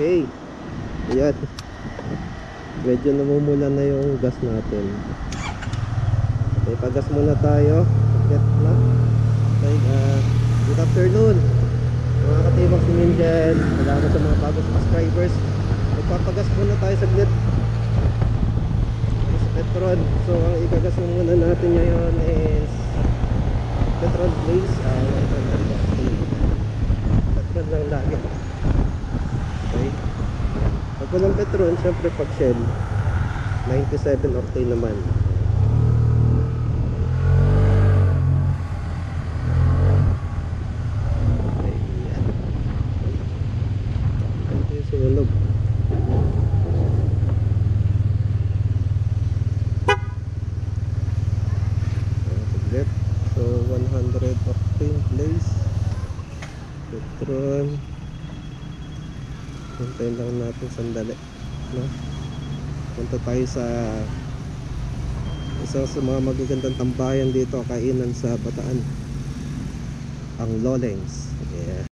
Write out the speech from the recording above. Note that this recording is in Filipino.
Okay. Ayan. Medyo namumula na yung gas natin. Okay, pagas muna tayo. Get na. Okay, good afternoon mga katibang singin dyan. Salamat sa mga bagong subscribers. Magpapagas muna tayo saglit sa Petron. So ang igagas muna natin ngayon is Petron Blaze. Petron lang lagi. Okay. Pag walang Petron, syempre pag Shell 97 octane naman. Sunog. So 100 octane Blaze Petron. Hintayin lang natin sandali, no? Punta tayo sa isa sa mga magagandang tambayan dito, kainan sa Bataan, ang Loleng's. Yeah.